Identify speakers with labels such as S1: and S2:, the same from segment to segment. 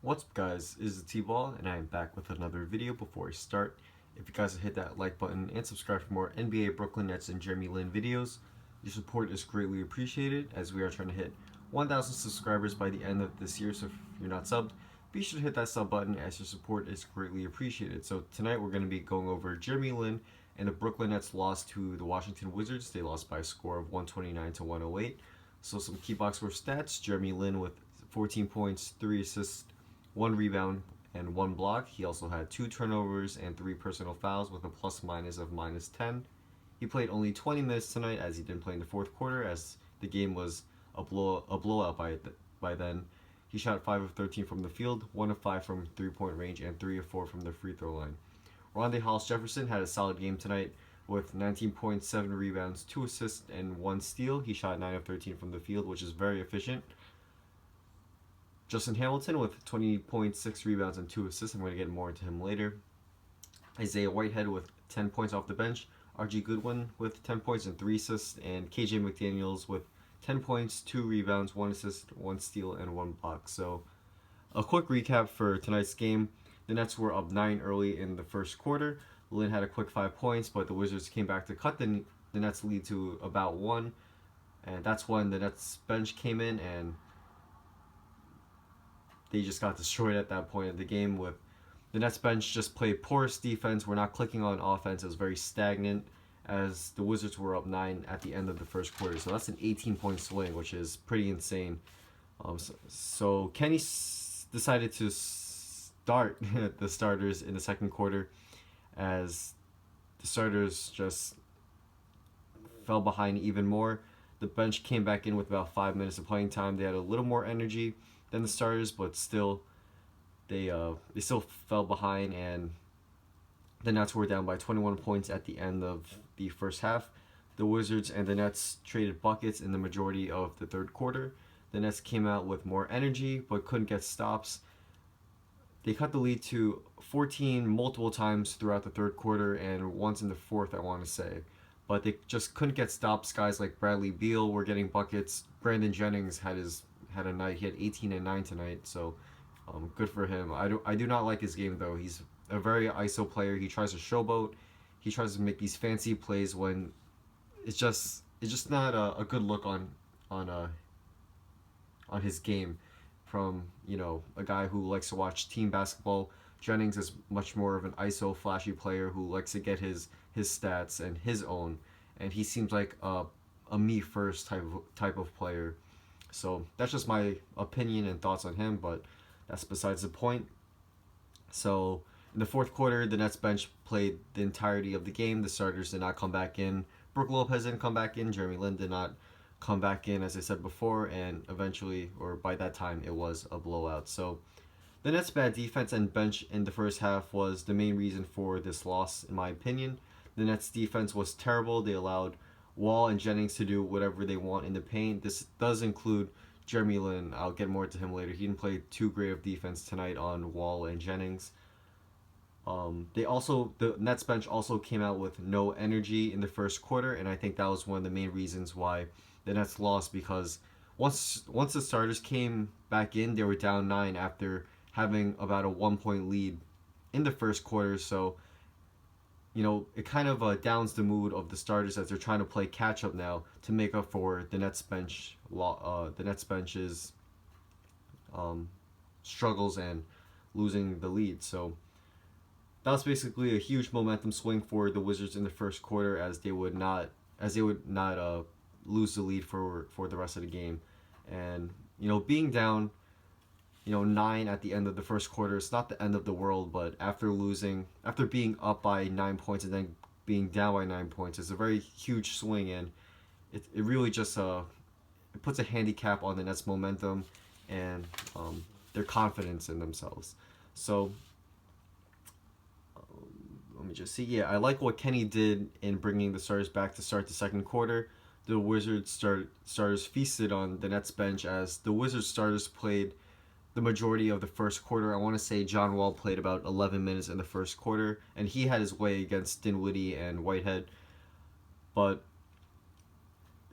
S1: What's up guys, this is T-Ball and I am back with another video. Before I start, if you guys hit that like button and subscribe for more NBA, Brooklyn Nets, and Jeremy Lin videos, your support is greatly appreciated as we are trying to hit 1,000 subscribers by the end of this year. So if you're not subbed, be sure to hit that sub button as your support is greatly appreciated. So tonight we're going to be going over Jeremy Lin and the Brooklyn Nets lost to the Washington Wizards. They lost by a score of 129 to 108. So some key box score stats: Jeremy Lin with 14 points, 3 assists, 1 rebound, and 1 block. He also had 2 turnovers and 3 personal fouls with a plus minus of -10. He played only 20 minutes tonight as he didn't play in the fourth quarter as the game was a blowout by then. He shot 5 of 13 from the field, 1 of 5 from 3-point range, and 3 of 4 from the free throw line. Rondae Hollis-Jefferson had a solid game tonight with 19.7 rebounds, 2 assists, and 1 steal. He shot 9 of 13 from the field, which is very efficient. Justin Hamilton with 20.6 rebounds and 2 assists. I'm going to get more into him later. Isaiah Whitehead with 10 points off the bench. R.G. Goodwin with 10 points and 3 assists. And K.J. McDaniels with 10 points, 2 rebounds, 1 assist, 1 steal, and 1 block. So a quick recap for tonight's game. The Nets were up 9 early in the first quarter. Lin had a quick 5 points, but the Wizards came back to cut the Nets lead to about 1. And that's when the Nets bench came in and they just got destroyed at that point of the game. With the Nets bench just played porous defense. We're not clicking on offense. It was very stagnant as the Wizards were up 9 at the end of the first quarter. So that's an 18-point swing, which is pretty insane. So Kenny decided to start the starters in the second quarter as the starters just fell behind even more. The bench came back in with about 5 minutes of playing time. They had a little more energy than the starters, but still, they still fell behind, and the Nets were down by 21 points at the end of the first half. The Wizards and the Nets traded buckets in the majority of the third quarter. The Nets came out with more energy, but couldn't get stops. They cut the lead to 14 multiple times throughout the third quarter, and once in the fourth, I want to say. But they just couldn't get stops. Guys like Bradley Beal were getting buckets. Brandon Jennings had a night. He had 18 and 9 tonight, so good for him. I do not like his game though. He's a very ISO player. He tries to showboat. He tries to make these fancy plays when it's just not a good look on his game from a guy who likes to watch team basketball. Jennings is much more of an ISO flashy player who likes to get his stats and his own, and he seems like a me first type of player. So that's just my opinion and thoughts on him, but that's besides the point. So in the fourth quarter, the Nets bench played the entirety of the game. The starters did not come back in. Brook Lopez didn't come back in. Jeremy Lin did not come back in, as I said before, and eventually, or by that time, it was a blowout. So the Nets' bad defense and bench in the first half was the main reason for this loss, in my opinion. The Nets' defense was terrible. They allowed Wall and Jennings to do whatever they want in the paint. This does include Jeremy Lin. I'll get more to him later. He didn't play too great of defense tonight on Wall and Jennings. The Nets bench also came out with no energy in the first quarter, and I think that was one of the main reasons why the Nets lost, because once the starters came back in, they were down 9 after having about a 1-point lead in the first quarter. So it kind of downs the mood of the starters as they're trying to play catch up now to make up for the Nets bench's struggles and losing the lead. So that was basically a huge momentum swing for the Wizards in the first quarter, as they would not lose the lead for the rest of the game. And being down 9 at the end of the first quarter, it's not the end of the world, but after being up by 9 points and then being down by 9 points, it's a very huge swing, and it really just it puts a handicap on the Nets' momentum and their confidence in themselves. So let me just see. Yeah, I like what Kenny did in bringing the starters back to start the second quarter. The Wizards starters feasted on the Nets bench as the Wizards starters played the majority of the first quarter. I want to say John Wall played about 11 minutes in the first quarter, and he had his way against Dinwiddie and Whitehead. But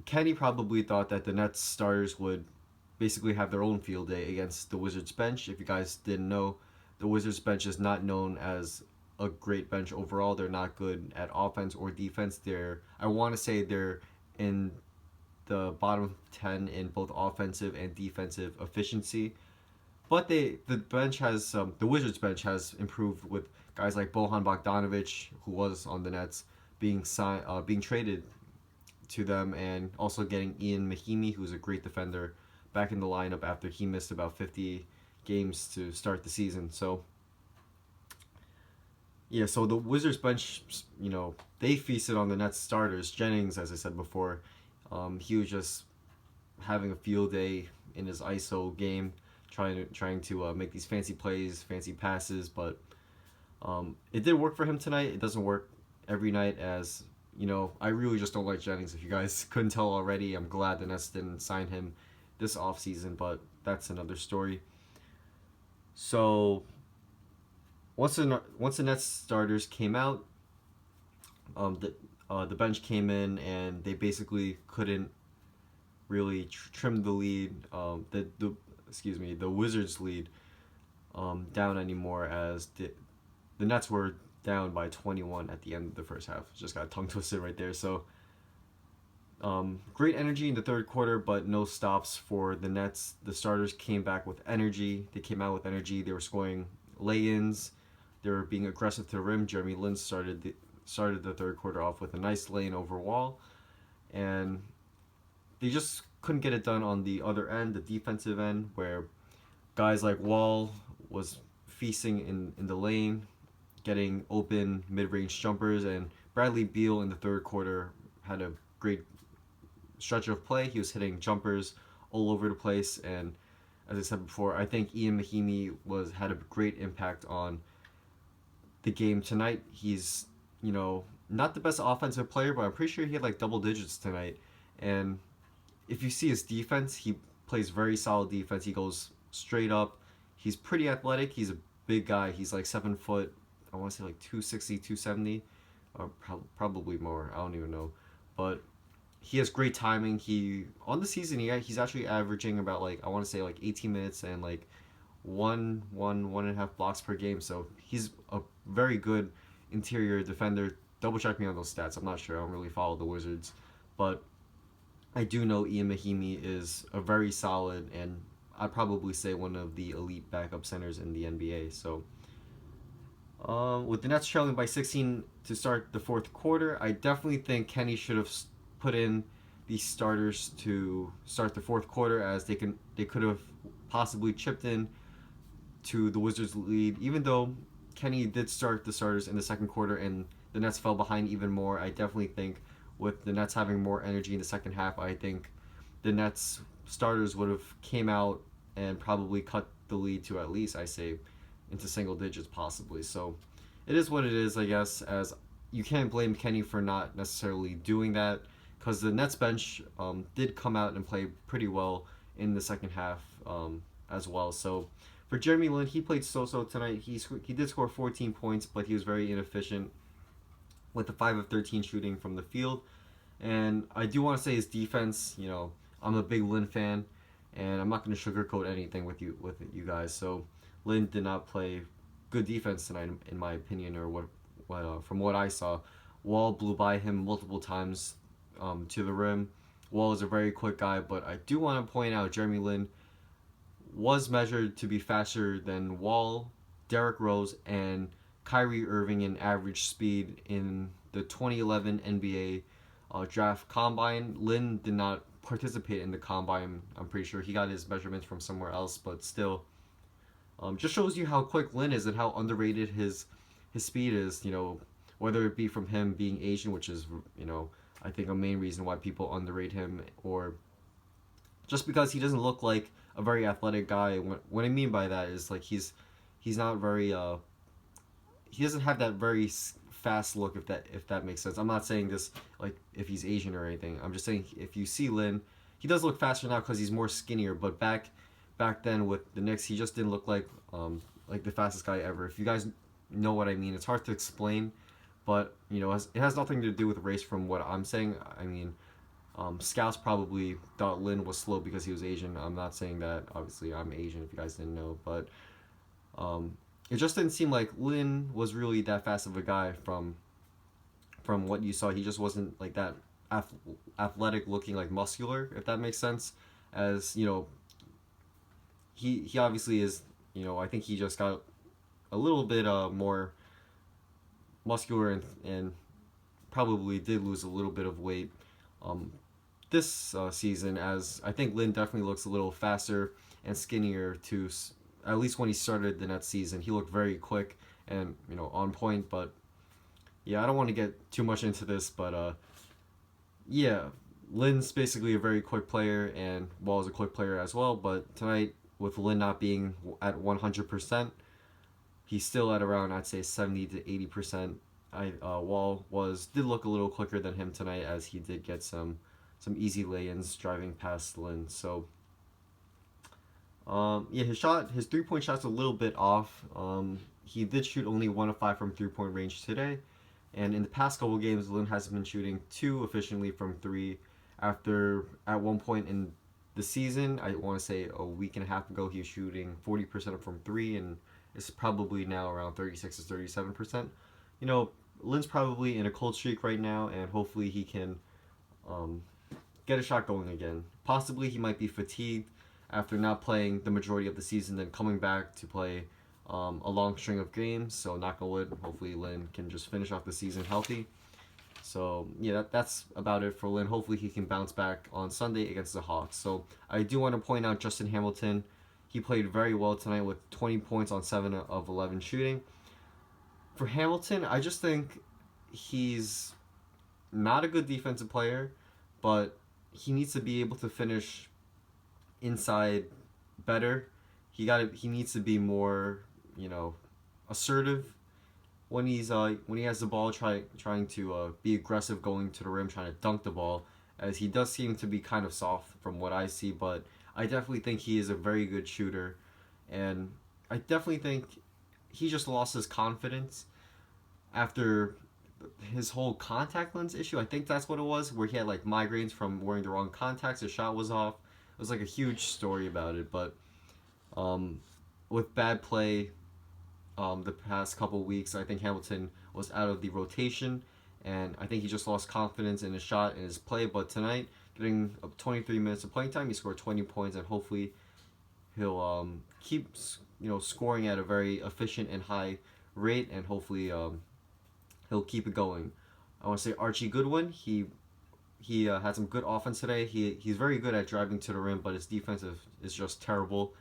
S1: Kenny probably thought that the Nets starters would basically have their own field day against the Wizards bench. If you guys didn't know, the Wizards bench is not known as a great bench overall. They're not good at offense or defense. I want to say they're in the bottom 10 in both offensive and defensive efficiency. But the Wizards bench has improved with guys like Bojan Bogdanovic, who was on the Nets, being traded to them, and also getting Ian Mahimi, who's a great defender, back in the lineup after he missed about 50 games to start the season. So yeah, so the Wizards bench, they feasted on the Nets starters. Jennings, as I said before, he was just having a field day in his ISO game, trying to make these fancy plays, fancy passes, but it did work for him tonight. It doesn't work every night, as I really just don't like Jennings. If you guys couldn't tell already, I'm glad the Nets didn't sign him this offseason, but that's another story. So once the Nets starters came out, the bench came in and they basically couldn't really trim the lead, the Wizards lead down anymore, as the Nets were down by 21 at the end of the first half. Just got tongue twisted right there. So great energy in the third quarter, but no stops for the Nets. The starters came back with energy. They came out with energy. They were scoring lay-ins. They were being aggressive to the rim. Jeremy Lin started the third quarter off with a nice lane over Wall, and they just couldn't get it done on the other end, the defensive end, where guys like Wall was feasting in the lane, getting open mid-range jumpers, and Bradley Beal in the third quarter had a great stretch of play. He was hitting jumpers all over the place, and as I said before, I think Ian Mahimi had a great impact on the game tonight. He's not the best offensive player, but I'm pretty sure he had like double digits tonight. And if you see his defense, he plays very solid defense. He goes straight up. He's pretty athletic. He's a big guy. He's like 7 foot. I want to say like 260, 270, or probably more. I don't even know, but he has great timing. On the season he's actually averaging about like, I want to say like 18 minutes and like one and a half blocks per game. So he's a very good interior defender. Double check me on those stats. I'm not sure. I don't really follow the Wizards, but I do know Ian Mahimi is a very solid, and I'd probably say one of the elite backup centers in the NBA. So with the Nets trailing by 16 to start the fourth quarter, I definitely think Kenny should have put in the starters to start the fourth quarter, as they could have possibly chipped in to the Wizards' lead. Even though Kenny did start the starters in the second quarter and the Nets fell behind even more, I definitely think with the Nets having more energy in the second half, I think the Nets starters would have came out and probably cut the lead to at least, I say, into single digits possibly. So it is what it is, I guess, as you can't blame Kenny for not necessarily doing that, because the Nets bench did come out and play pretty well in the second half as well. So for Jeremy Lin, he played so-so tonight. He did score 14 points, but he was very inefficient with the 5 of 13 shooting from the field. And I do want to say his defense, I'm a big Lin fan, and I'm not going to sugarcoat anything with you guys. So Lin did not play good defense tonight, in my opinion, or from what I saw. Wall blew by him multiple times to the rim. Wall is a very quick guy, but I do want to point out Jeremy Lin was measured to be faster than Wall, Derrick Rose, and Kyrie Irving in average speed in the 2011 NBA draft combine. Lin did not participate in the combine. I'm pretty sure he got his measurements from somewhere else, but still, just shows you how quick Lin is and how underrated his speed is. Whether it be from him being Asian, which is I think a main reason why people underrate him, or just because he doesn't look like a very athletic guy. What I mean by that is like he's not very he doesn't have that very fast look, if that makes sense. I'm not saying this like if he's Asian or anything. I'm just saying if you see Lin, he does look faster now because he's more skinnier. But back then with the Knicks, he just didn't look like the fastest guy ever. If you guys know what I mean, it's hard to explain, but it has nothing to do with race from what I'm saying. I mean, Scouts probably thought Lin was slow because he was Asian. I'm not saying that. Obviously, I'm Asian, if you guys didn't know. But it just didn't seem like Lin was really that fast of a guy from what you saw. He just wasn't like that athletic looking, like muscular, if that makes sense. As you know, he obviously is. I think he just got a little bit more muscular and probably did lose a little bit of weight um, this season, as I think Lin definitely looks a little faster and skinnier to at least when he started the next season. He looked very quick and on point. But yeah, I don't want to get too much into this, but yeah, Lin's basically a very quick player, and Wall is a quick player as well. But tonight, with Lin not being at 100%, he's still at around, I'd say, 70 to 80%. Wall did look a little quicker than him tonight, as he did get some easy lay-ins driving past Lin. So yeah, his 3-point shot's a little bit off. He did shoot only 1 of 5 from 3-point range today. And in the past couple games, Lin has been shooting 2 efficiently from 3. After, at one point in the season, I want to say a week and a half ago, he was shooting 40% from 3, and it's probably now around 36 to 37%. Lin's probably in a cold streak right now, and hopefully he can get a shot going again. Possibly he might be fatigued after not playing the majority of the season, then coming back to play a long string of games. So knock on wood, hopefully Lin can just finish off the season healthy. So yeah, that's about it for Lin. Hopefully he can bounce back on Sunday against the Hawks. So I do want to point out Justin Hamilton. He played very well tonight with 20 points on 7 of 11 shooting. For Hamilton, I just think he's not a good defensive player, but he needs to be able to finish inside better. He needs to be more, assertive when he has the ball, trying to be aggressive going to the rim, trying to dunk the ball, as he does seem to be kind of soft from what I see. But I definitely think he is a very good shooter, and I definitely think he just lost his confidence after his whole contact lens issue. I think that's what it was, where he had like migraines from wearing the wrong contacts. His shot was off. It was like a huge story about it. But with bad play the past couple weeks, I think Hamilton was out of the rotation, and I think he just lost confidence in his shot and his play. But tonight, getting 23 minutes of playing time, he scored 20 points, and hopefully he'll keep scoring at a very efficient and high rate, and hopefully he'll keep it going. I want to say Archie Goodwin. He had some good offense today. He's very good at driving to the rim, but his defensive is just terrible.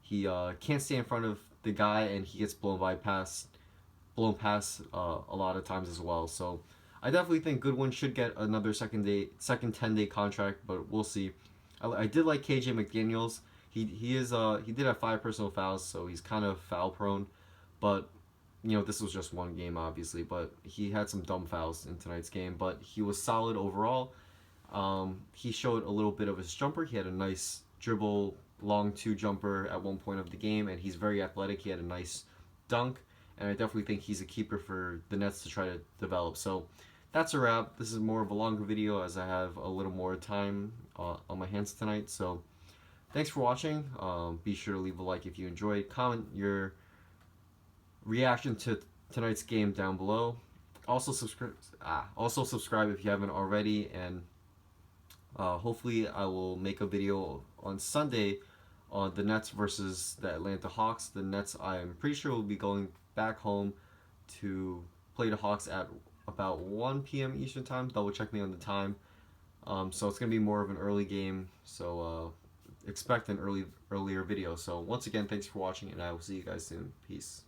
S1: He can't stay in front of the guy, and he gets blown past a lot of times as well. So I definitely think Goodwin should get another second 10-day contract, but we'll see. I did like KJ McDaniels. He did have 5 personal fouls, so he's kind of foul prone, but this was just one game, obviously, but he had some dumb fouls in tonight's game, but he was solid overall. He showed a little bit of his jumper. He had a nice dribble, long 2 jumper at one point of the game, and he's very athletic. He had a nice dunk, and I definitely think he's a keeper for the Nets to try to develop. So that's a wrap. This is more of a longer video, as I have a little more time on my hands tonight. So thanks for watching. Be sure to leave a like if you enjoyed. Comment your reaction to tonight's game down below. Also subscribe if you haven't already, and hopefully I will make a video on Sunday on the Nets versus the Atlanta Hawks. The Nets, I'm pretty sure, will be going back home to play the Hawks at about 1 p.m. Eastern time. Double check me on the time. So it's gonna be more of an early game, so expect an earlier video. So once again, thanks for watching, and I will see you guys soon. Peace.